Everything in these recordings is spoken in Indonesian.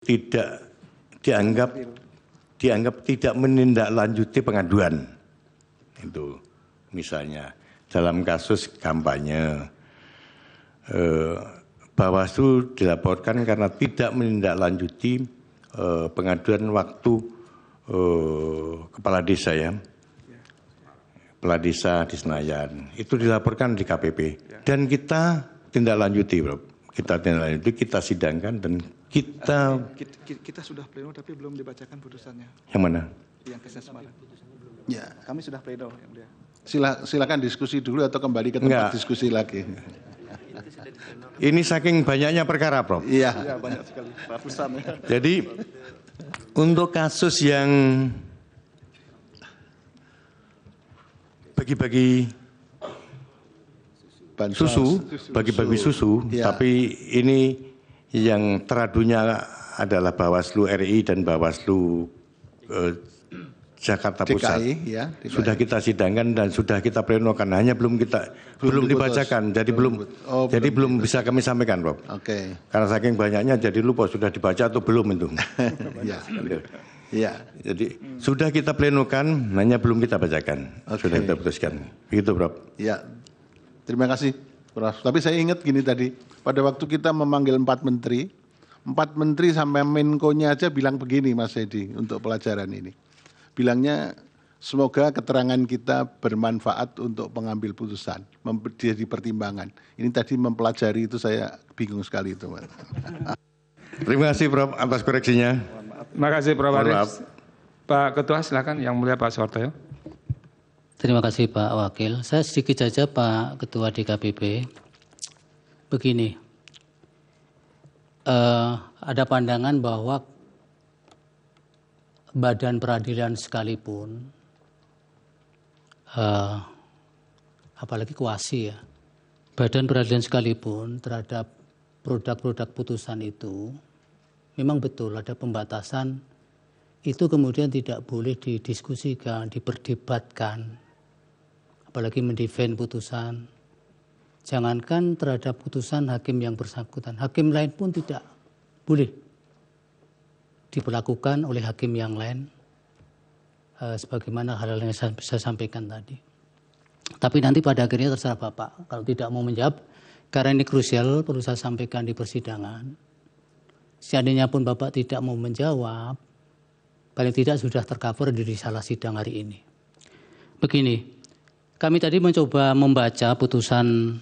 tidak dianggap tidak menindaklanjuti pengaduan. Itu misalnya dalam kasus kampanye Bawaslu dilaporkan karena tidak menindaklanjuti pengaduan waktu kepala desa ya. Kepala desa di Senayan. Itu dilaporkan di KPP dan kita tindak lanjuti, Bro. Kita tindak lanjuti, kita sidangkan dan kita sudah pleno tapi belum dibacakan putusannya. Yang mana? Yang Kesnya Semarang. Ya, Kami sudah pleno yang dia. Silakan diskusi dulu atau kembali ke tempat diskusi lagi. Ini saking banyaknya perkara, Prof. Iya. Ya, banyak sekali ratusan ya. Jadi untuk kasus yang bagi-bagi susu, bagi-bagi susu, ya. Tapi ini yang teradunya adalah Bawaslu RI dan Bawaslu Jakarta Pusat. DKI, ya, DKI. Sudah kita sidangkan dan sudah kita plenokan, hanya belum dibacakan, jadi belum bisa kami sampaikan, Prof. Oke. Karena saking banyaknya jadi lupa sudah dibaca atau belum itu. Iya. Jadi sudah kita plenokan, hanya belum kita bacakan. Sudah kita putuskan. Begitu, Prof. Iya. Terima kasih, Prof. Tapi saya ingat gini tadi, pada waktu kita memanggil 4 menteri sampai Menko-nya aja bilang begini, Mas Edi, untuk pelajaran ini. Bilangnya semoga keterangan kita bermanfaat untuk pengambil putusan, jadi pertimbangan. Ini tadi mempelajari itu saya bingung sekali itu, Mas. Terima kasih, Prof, atas koreksinya. Terima kasih, Prof. Aris. Pak Ketua, silakan. Yang mulia Pak Soeharto. Terima kasih, Pak Wakil. Saya sedikit saja, Pak Ketua DKPP. Begini, ada pandangan bahwa badan peradilan sekalipun, apalagi kuasi ya, badan peradilan sekalipun terhadap produk-produk putusan itu, memang betul ada pembatasan, itu kemudian tidak boleh didiskusikan, diperdebatkan, apalagi mendefend putusan. Jangankan terhadap putusan hakim yang bersangkutan, hakim lain pun tidak boleh diperlakukan oleh hakim yang lain sebagaimana hal-hal yang saya bisa sampaikan tadi. Tapi nanti pada akhirnya terserah Bapak kalau tidak mau menjawab, karena ini krusial perlu saya sampaikan di persidangan. Seandainya pun Bapak tidak mau menjawab, paling tidak sudah tercover di risalah sidang hari ini. Begini, kami tadi mencoba membaca putusan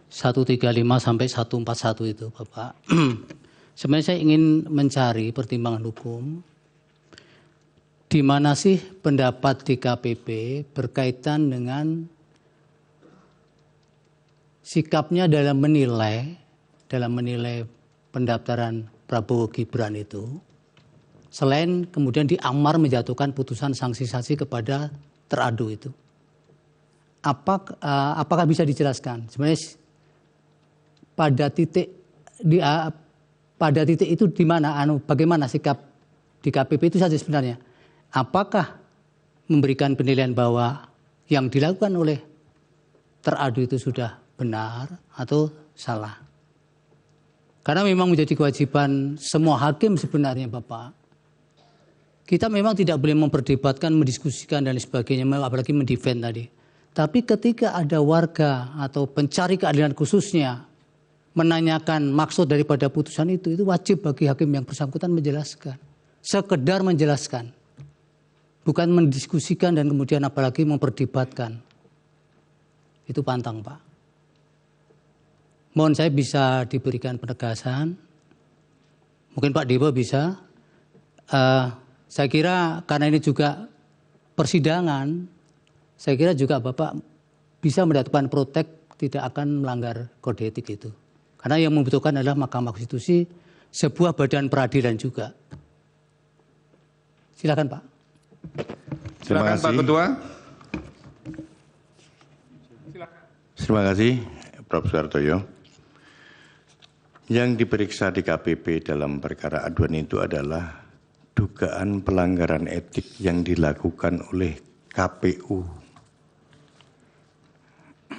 135 sampai 141 itu, Bapak. Sebenarnya saya ingin mencari pertimbangan hukum di mana sih pendapat DKPP berkaitan dengan sikapnya dalam menilai pendaftaran Prabowo Gibran itu, selain kemudian diamar menjatuhkan putusan sanksi kepada teradu itu. Apakah bisa dijelaskan? Sebenarnya pada titik itu di mana, bagaimana sikap DKPP itu saja sebenarnya. Apakah memberikan penilaian bahwa yang dilakukan oleh teradu itu sudah benar atau salah? Karena memang menjadi kewajiban semua hakim sebenarnya, Bapak. Kita memang tidak boleh memperdebatkan, mendiskusikan dan sebagainya, apalagi mendefend tadi. Tapi ketika ada warga atau pencari keadilan khususnya menanyakan maksud daripada putusan itu wajib bagi hakim yang bersangkutan menjelaskan. Sekedar menjelaskan. Bukan mendiskusikan dan kemudian apalagi memperdebatkan. Itu pantang, Pak. Mohon saya bisa diberikan penegasan. Mungkin Pak Dewa bisa. Saya kira karena ini juga persidangan, saya kira juga Bapak bisa mendapatkan protek tidak akan melanggar kode etik itu. Karena yang membutuhkan adalah Mahkamah Konstitusi, sebuah badan peradilan juga. Silakan, Pak. Silakan Pak Ketua. Terima kasih, Prof. Soehartoyo. Yang diperiksa di KPP dalam perkara aduan itu adalah dugaan pelanggaran etik yang dilakukan oleh KPU.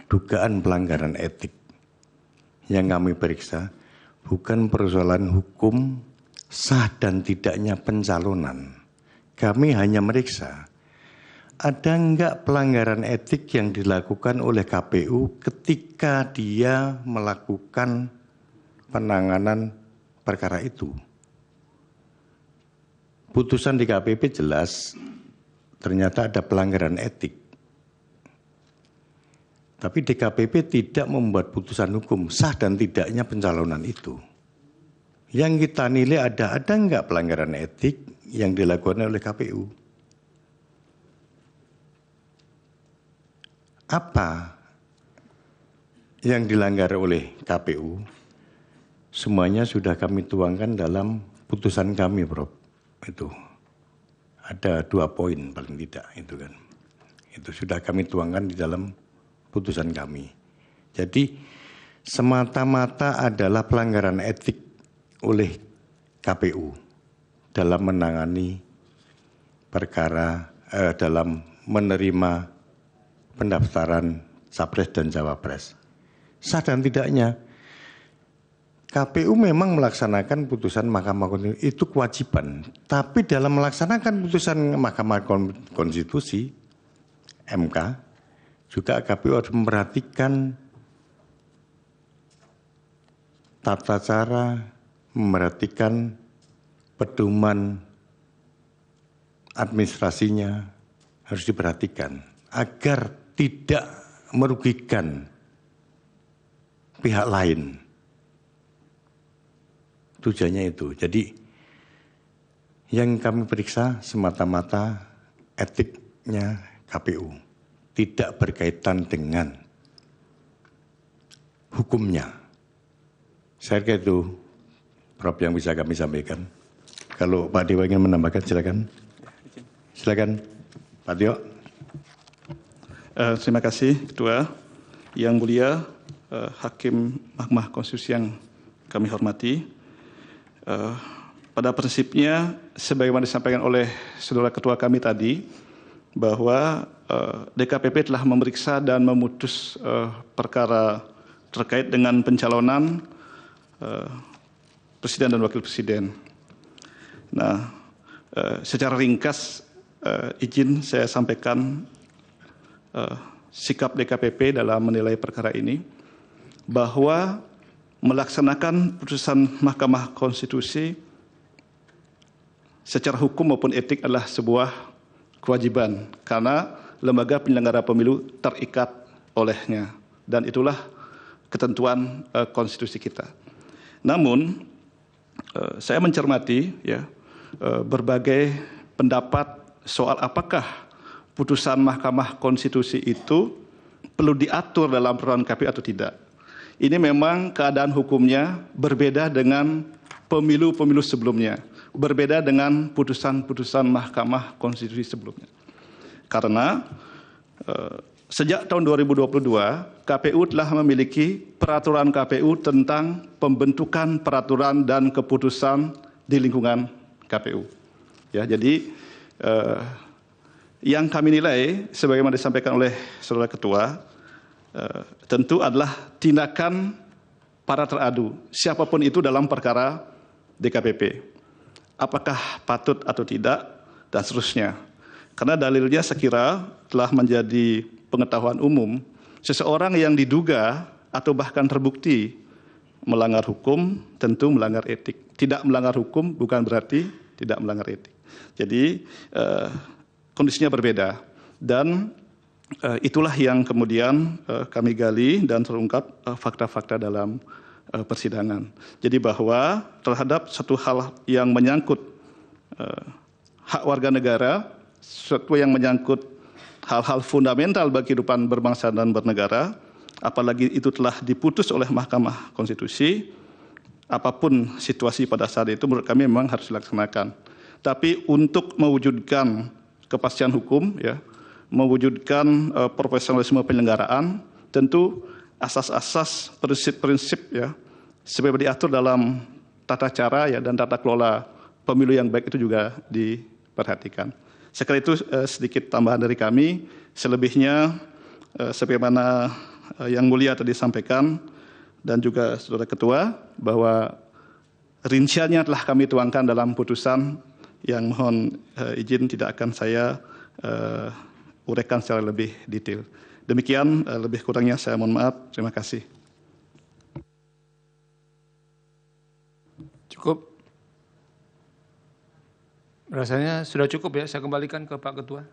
Dugaan pelanggaran etik yang kami periksa bukan persoalan hukum sah dan tidaknya pencalonan. Kami hanya meriksa ada enggak pelanggaran etik yang dilakukan oleh KPU ketika dia melakukan penanganan perkara itu. Putusan di KPP jelas ternyata ada pelanggaran etik. Tapi DKPP tidak membuat putusan hukum sah dan tidaknya pencalonan itu. Yang kita nilai ada enggak pelanggaran etik yang dilakukan oleh KPU. Apa yang dilanggar oleh KPU? Semuanya sudah kami tuangkan dalam putusan kami, Prof. Itu ada 2 poin paling tidak itu kan. Itu sudah kami tuangkan di dalam putusan kami. Jadi semata-mata adalah pelanggaran etik oleh KPU dalam menangani perkara dalam menerima pendaftaran Capres dan Cawapres. Sah dan tidaknya KPU memang melaksanakan putusan Mahkamah Konstitusi itu kewajiban, tapi dalam melaksanakan putusan Mahkamah Konstitusi MK juga KPU harus memperhatikan tata cara, memperhatikan pedoman administrasinya harus diperhatikan agar tidak merugikan pihak lain. Tujuannya itu. Jadi yang kami periksa semata-mata etiknya KPU, tidak berkaitan dengan hukumnya. Saya kira itu, Prof, yang bisa kami sampaikan. Kalau Pak Dewa ingin menambahkan, silakan. Silakan, Pak Dewa. Terima kasih, Ketua. Yang mulia, Hakim Mahkamah Konstitusi yang kami hormati. Pada prinsipnya, sebagaimana disampaikan oleh saudara Ketua kami tadi, bahwa DKPP telah memeriksa dan memutus perkara terkait dengan pencalonan Presiden dan Wakil Presiden. Nah, secara ringkas izin saya sampaikan sikap DKPP dalam menilai perkara ini, bahwa melaksanakan putusan Mahkamah Konstitusi secara hukum maupun etik adalah sebuah kewajiban, karena lembaga penyelenggara pemilu terikat olehnya, dan itulah ketentuan konstitusi kita. Namun, saya mencermati ya berbagai pendapat soal apakah putusan Mahkamah Konstitusi itu perlu diatur dalam peraturan KPU atau tidak. Ini memang keadaan hukumnya berbeda dengan pemilu-pemilu sebelumnya, berbeda dengan putusan-putusan Mahkamah Konstitusi sebelumnya. Karena sejak tahun 2022, KPU telah memiliki peraturan KPU tentang pembentukan peraturan dan keputusan di lingkungan KPU. Ya, jadi yang kami nilai, sebagaimana disampaikan oleh saudara Ketua, tentu adalah tindakan para teradu, siapapun itu dalam perkara DKPP. Apakah patut atau tidak, dan seterusnya. Karena dalilnya sekira telah menjadi pengetahuan umum, seseorang yang diduga atau bahkan terbukti melanggar hukum tentu melanggar etik. Tidak melanggar hukum bukan berarti tidak melanggar etik. Jadi kondisinya berbeda, dan itulah yang kemudian kami gali dan terungkap fakta-fakta dalam persidangan. Jadi bahwa terhadap satu hal yang menyangkut hak warga negara, sesuatu yang menyangkut hal-hal fundamental bagi kehidupan berbangsa dan bernegara, apalagi itu telah diputus oleh Mahkamah Konstitusi, apapun situasi pada saat itu menurut kami memang harus dilaksanakan. Tapi untuk mewujudkan kepastian hukum, ya, mewujudkan profesionalisme penyelenggaraan, tentu asas-asas, prinsip-prinsip ya, sebagai diatur dalam tata cara ya dan tata kelola pemilu yang baik itu juga diperhatikan. Sekali itu sedikit tambahan dari kami, selebihnya sebagaimana yang mulia tadi sampaikan dan juga saudara Ketua, bahwa rinciannya telah kami tuangkan dalam putusan yang mohon izin tidak akan saya uraikan secara lebih detail. Demikian, lebih kurangnya saya mohon maaf. Terima kasih. Cukup. Rasanya sudah cukup ya, saya kembalikan ke Pak Ketua.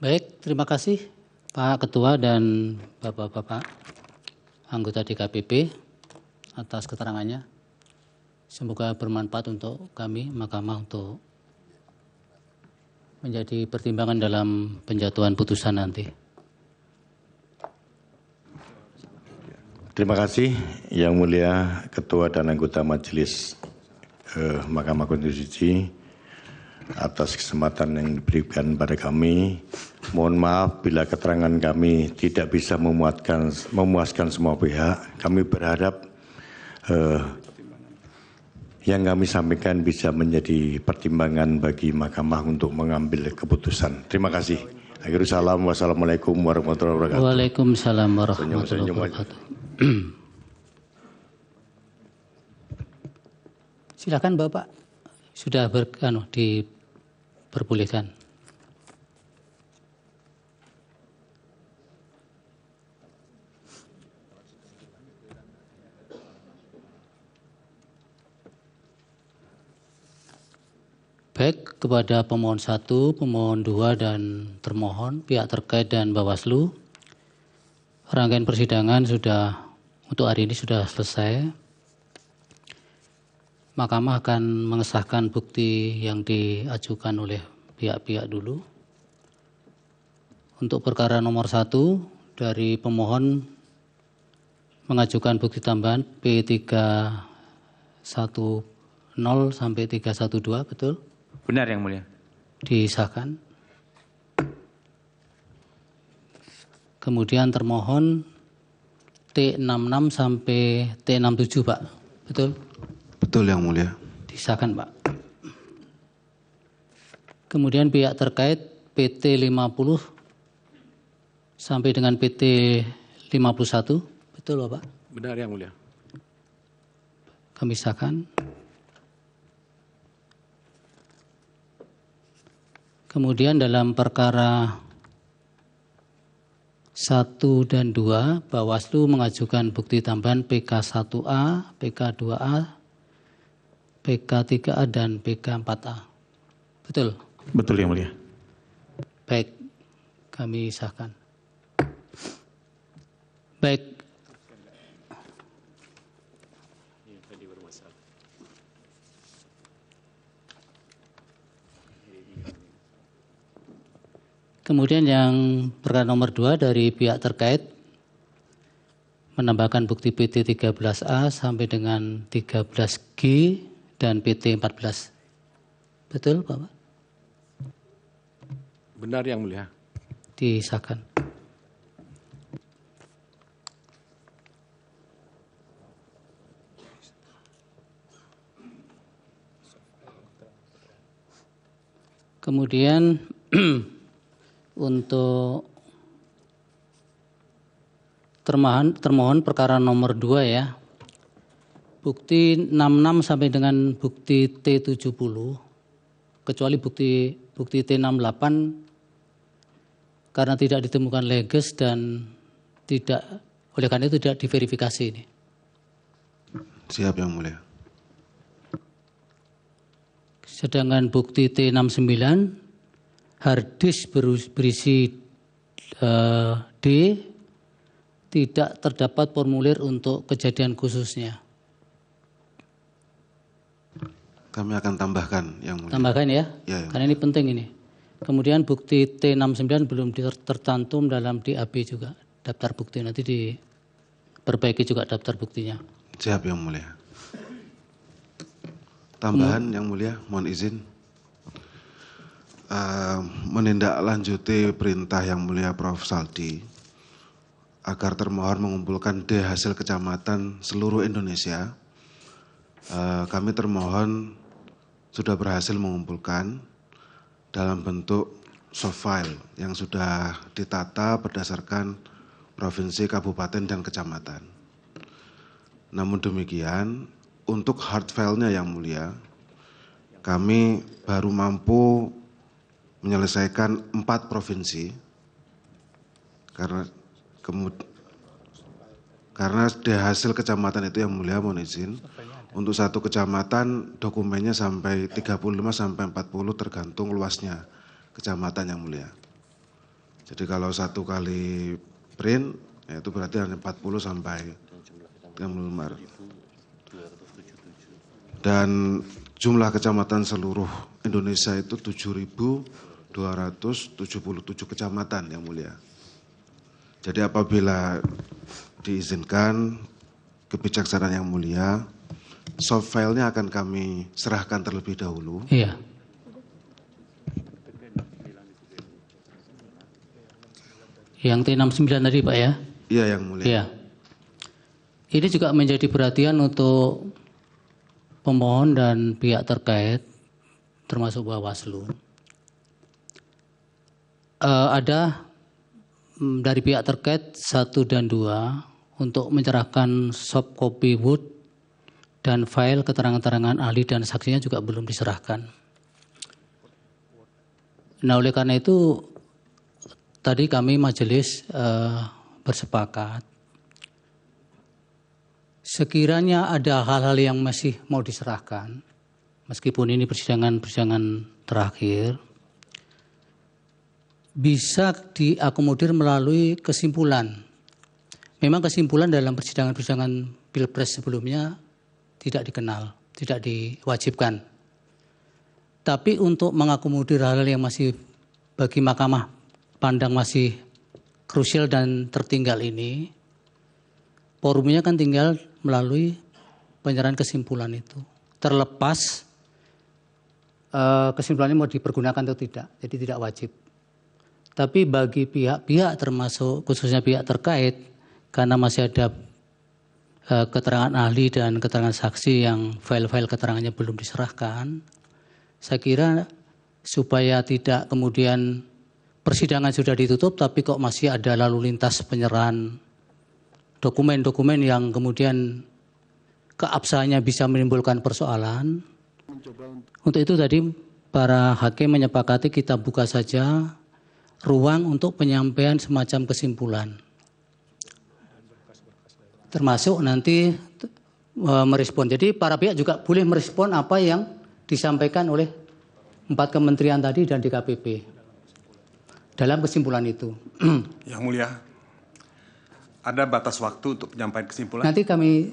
Baik, terima kasih Pak Ketua dan Bapak-Bapak anggota DKPP atas keterangannya. Semoga bermanfaat untuk kami, Mahkamah, untuk menjadi pertimbangan dalam penjatuhan putusan nanti. Terima kasih Yang Mulia Ketua dan anggota Majelis Mahkamah Konstitusi atas kesempatan yang diberikan pada kami. Mohon maaf bila keterangan kami tidak bisa memuaskan semua pihak. Kami berharap yang kami sampaikan bisa menjadi pertimbangan bagi Mahkamah untuk mengambil keputusan. Terima kasih. Akhirul salam. Wassalamualaikum warahmatullahi wabarakatuh. Waalaikumsalam warahmatullahi wabarakatuh. Silakan Bapak, sudah diperbolehkan. Baik, kepada pemohon 1, pemohon 2, dan termohon, pihak terkait dan Bawaslu, rangkaian persidangan untuk hari ini sudah selesai. Mahkamah akan mengesahkan bukti yang diajukan oleh pihak-pihak dulu. Untuk perkara nomor 1, dari pemohon mengajukan bukti tambahan P310 sampai 312, betul? Benar Yang Mulia. Disahkan. Kemudian termohon T66 sampai T67, Pak. Betul? Betul Yang Mulia. Disahkan, Pak. Kemudian pihak terkait PT 50 sampai dengan PT 51. Betul, Bapak? Benar Yang Mulia. Kami sahkan. Kemudian dalam perkara 1 dan 2, Bawaslu mengajukan bukti tambahan PK1A, PK2A, PK3A, dan PK4A. Betul? Betul Yang Mulia. Baik, kami sahkan. Baik. Kemudian yang perkara nomor 2 dari pihak terkait menambahkan bukti PT 13A sampai dengan 13G dan PT 14. Betul, Bapak? Benar Yang Mulia. Disahkan. Kemudian untuk termohon perkara nomor 2 ya. Bukti 66 sampai dengan bukti T70, kecuali bukti T68 karena tidak ditemukan leges dan tidak, oleh karena itu tidak diverifikasi ini. Siap Yang Mulia. Sedangkan bukti T69 harddisk berisi D, tidak terdapat formulir untuk kejadian khususnya. Kami akan tambahkan Yang Mulia. Tambahkan ya, Ya. Karena ini penting ini. Kemudian bukti T69 belum tercantum dalam DAB juga, daftar bukti, nanti diperbaiki juga daftar buktinya. Siap Yang Mulia. Tambahan Yang Mulia, mohon izin. Menindaklanjuti perintah Yang Mulia Prof. Saldi agar termohon mengumpulkan D hasil kecamatan seluruh Indonesia. Kami termohon sudah berhasil mengumpulkan dalam bentuk soft file yang sudah ditata berdasarkan provinsi, kabupaten, dan kecamatan. Namun demikian, untuk hard file-nya yang mulia, kami baru mampu menyelesaikan 4 provinsi karena dari hasil kecamatan itu yang mulia, mohon izin, untuk satu kecamatan dokumennya sampai 35 sampai 40 tergantung luasnya kecamatan yang mulia. Jadi kalau 1 kali print, ya itu berarti hanya 40 sampai 35. Dan jumlah kecamatan seluruh Indonesia itu 7.277 kecamatan yang mulia. Jadi apabila diizinkan kebijaksanaan yang mulia, soft file-nya akan kami serahkan terlebih dahulu. Iya. Yang T69 tadi Pak ya? Iya yang mulia. Iya. Ini juga menjadi perhatian untuk pemohon dan pihak terkait, termasuk Bawaslu. Ada dari pihak terkait 1 dan 2 untuk menyerahkan soft copy Word dan file keterangan-keterangan ahli dan saksinya juga belum diserahkan. Nah, oleh karena itu tadi kami majelis bersepakat sekiranya ada hal-hal yang masih mau diserahkan, meskipun ini persidangan terakhir, bisa diakomodir melalui kesimpulan. Memang kesimpulan dalam persidangan Pilpres sebelumnya tidak dikenal, tidak diwajibkan. Tapi untuk mengakomodir hal-hal yang masih bagi Mahkamah pandang masih krusial dan tertinggal ini, forumnya kan tinggal melalui penyerahan kesimpulan itu. Terlepas kesimpulannya mau dipergunakan atau tidak, jadi tidak wajib. Tapi bagi pihak-pihak termasuk khususnya pihak terkait, karena masih ada keterangan ahli dan keterangan saksi yang file-file keterangannya belum diserahkan, saya kira supaya tidak kemudian persidangan sudah ditutup tapi kok masih ada lalu lintas penyerahan dokumen-dokumen yang kemudian keabsahannya bisa menimbulkan persoalan. Untuk itu tadi para hakim menyepakati kita buka saja ruang untuk penyampaian semacam kesimpulan. Termasuk nanti merespon. Jadi para pihak juga boleh merespon apa yang disampaikan oleh 4 kementerian tadi dan DKPP dalam kesimpulan itu. Yang mulia, ada batas waktu untuk penyampaian kesimpulan? Nanti kami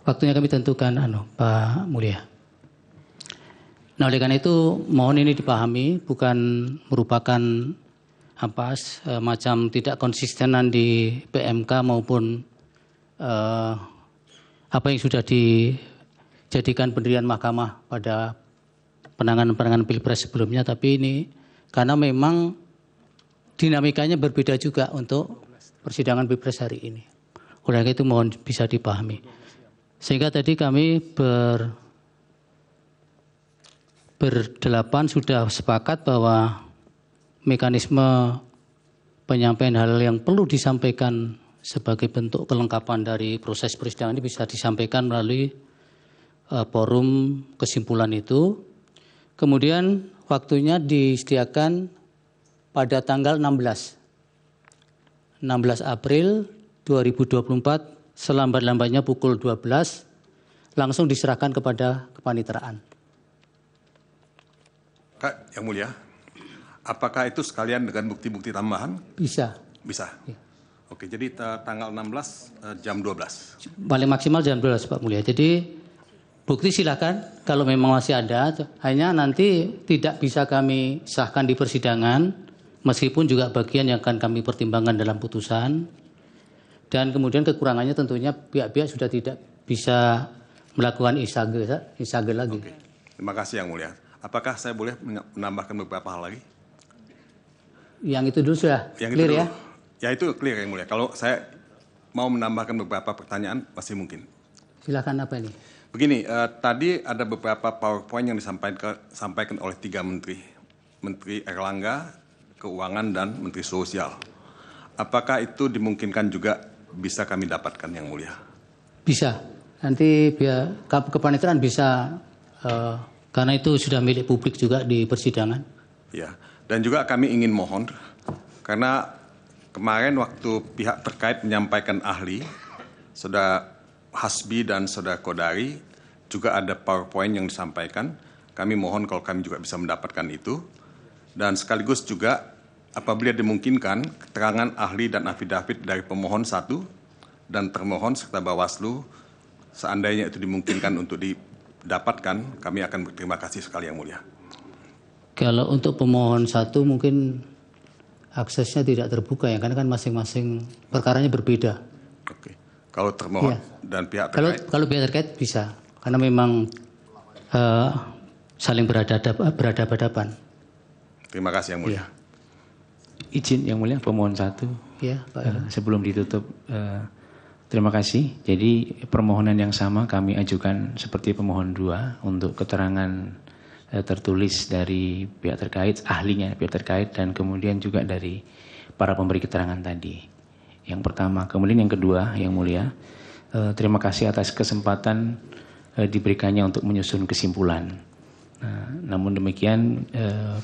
waktunya kami tentukan, Pak Mulia. Nah, oleh karena itu mohon ini dipahami bukan merupakan macam tidak konsistenan di PMK maupun apa yang sudah dijadikan pendirian mahkamah pada penanganan Pilpres sebelumnya, tapi ini karena memang dinamikanya berbeda juga untuk persidangan Pilpres hari ini. Oleh karena itu mohon bisa dipahami. Sehingga tadi kami berdelapan sudah sepakat bahwa mekanisme penyampaian hal yang perlu disampaikan sebagai bentuk kelengkapan dari proses persidangan ini bisa disampaikan melalui forum kesimpulan itu. Kemudian waktunya disediakan pada tanggal 16 April 2024 selambat-lambatnya pukul 12 langsung diserahkan kepada kepaniteraan. Kak, yang mulia, apakah itu sekalian dengan bukti-bukti tambahan? Bisa. Bisa. Ya. Oke, jadi tanggal 16 jam 12. Paling maksimal jam 12 Pak Mulia. Jadi bukti silakan kalau memang masih ada, hanya nanti tidak bisa kami sahkan di persidangan meskipun juga bagian yang akan kami pertimbangkan dalam putusan. Dan kemudian kekurangannya tentunya pihak-pihak sudah tidak bisa melakukan isage lagi. Oke. Terima kasih yang mulia. Apakah saya boleh menambahkan beberapa hal lagi? Yang itu dulu sudah yang clear itu ya? Ya itu clear yang mulia. Kalau saya mau menambahkan beberapa pertanyaan masih mungkin. Silakan apa ini? Begini, tadi ada beberapa PowerPoint yang disampaikan oleh 3 menteri. Menteri Erlangga, Keuangan, dan Menteri Sosial. Apakah itu dimungkinkan juga bisa kami dapatkan Yang Mulia? Bisa. Nanti biar kepaniteraan bisa, karena itu sudah milik publik juga di persidangan. Ya, dan juga kami ingin mohon, karena kemarin waktu pihak terkait menyampaikan ahli, Saudara Hasbi dan Saudara Kodari, juga ada PowerPoint yang disampaikan. Kami mohon kalau kami juga bisa mendapatkan itu. Dan sekaligus juga apabila dimungkinkan, keterangan ahli dan afidavit dari pemohon 1 dan termohon serta Bawaslu, seandainya itu dimungkinkan untuk didapatkan, kami akan berterima kasih sekali Yang Mulia. Kalau untuk pemohon 1 mungkin aksesnya tidak terbuka ya, karena kan masing-masing perkaranya berbeda. Oke. Kalau termohon dan pihak terkait? Kalau pihak terkait bisa, karena memang saling berhadapan-hadapan. Terima kasih Yang Mulia. Izin Yang Mulia, pemohon 1. Ya, Pak. Sebelum ditutup, terima kasih. Jadi permohonan yang sama kami ajukan seperti pemohon 2 untuk keterangan tertulis dari pihak terkait, ahlinya pihak terkait, dan kemudian juga dari para pemberi keterangan tadi. Yang pertama. Kemudian yang kedua, Yang Mulia, terima kasih atas kesempatan diberikannya untuk menyusun kesimpulan. Namun demikian,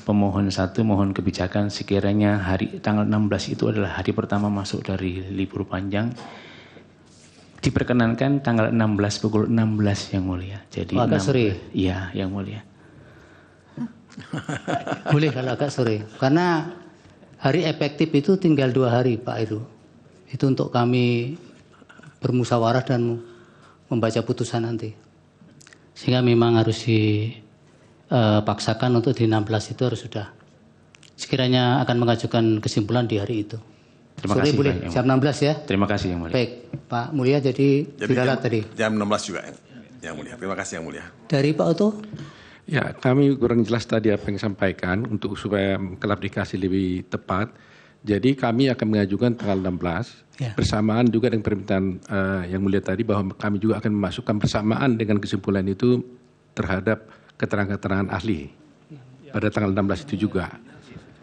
pemohon 1 mohon kebijakan sekiranya tanggal 16 itu adalah hari pertama masuk dari libur panjang. Diperkenankan tanggal 16 pukul 16 Yang Mulia. Jadi agak sore. Iya, Yang Mulia. Boleh kalau agak sore. Karena hari efektif itu tinggal 2 hari Pak Heru. Itu untuk kami bermusyawarah dan membaca putusan nanti. Sehingga memang harus dipaksakan untuk di 16 itu harus sudah. Sekiranya akan mengajukan kesimpulan di hari itu. Terima sore kasih, boleh, Pak, jam 16 ya. Terima kasih Yang Mulia. Baik, Pak Mulia jadi diralat tadi. Jam 16 juga Yang Mulia. Terima kasih Yang Mulia. Dari Pak Oto? Ya, kami kurang jelas tadi apa yang disampaikan untuk supaya klarifikasi lebih tepat. Jadi kami akan mengajukan tanggal 16 bersamaan juga dengan permintaan Yang Mulia tadi bahwa kami juga akan memasukkan bersamaan dengan kesimpulan itu terhadap keterangan-keterangan ahli pada tanggal 16 itu juga.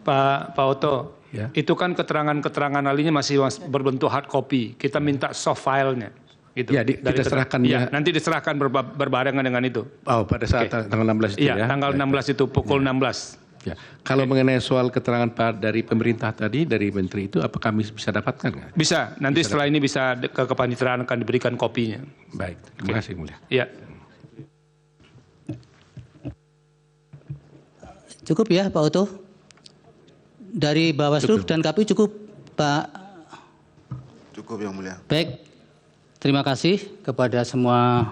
Pak Oto, itu kan keterangan-keterangan ahlinya masih berbentuk hard copy. Kita minta soft file-nya. Gitu. Ya, kita serahkan. Ya, nanti diserahkan berbarengan dengan itu. Oh, pada saat tanggal 16 itu ya? Iya, tanggal 16 itu pukul 16. Ya. Kalau mengenai soal keterangan dari pemerintah tadi, dari Menteri itu, apa kami bisa dapatkan? Nggak? Bisa, nanti setelah ini bisa ke kepaniteraan akan diberikan kopinya. Baik, terima kasih Mulia. Iya. Cukup ya Pak Oto? Dari Bawaslu dan KPU cukup Pak? Cukup Yang Mulia. Baik, terima kasih kepada semua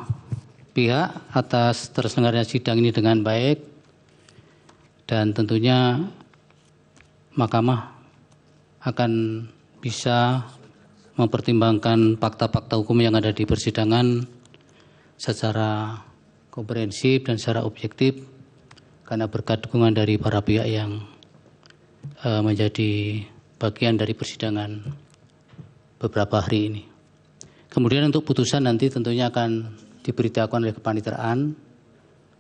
pihak atas terselenggaranya sidang ini dengan baik. Dan tentunya Mahkamah akan bisa mempertimbangkan fakta-fakta hukum yang ada di persidangan secara komprehensif dan secara objektif karena berkat dukungan dari para pihak yang menjadi bagian dari persidangan beberapa hari ini. Kemudian untuk putusan nanti tentunya akan diberitahukan oleh kepaniteraan,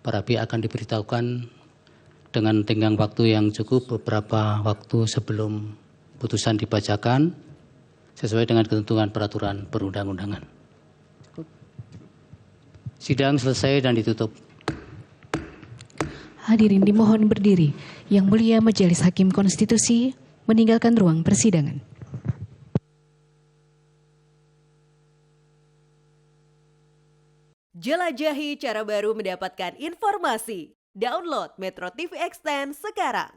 para pihak akan diberitahukan dengan tenggang waktu yang cukup beberapa waktu sebelum putusan dibacakan sesuai dengan ketentuan peraturan perundang-undangan. Sidang selesai dan ditutup. Hadirin dimohon berdiri. Yang Mulia Majelis Hakim Konstitusi meninggalkan ruang persidangan. Jelajahi cara baru mendapatkan informasi. Download Metro TV Extend sekarang.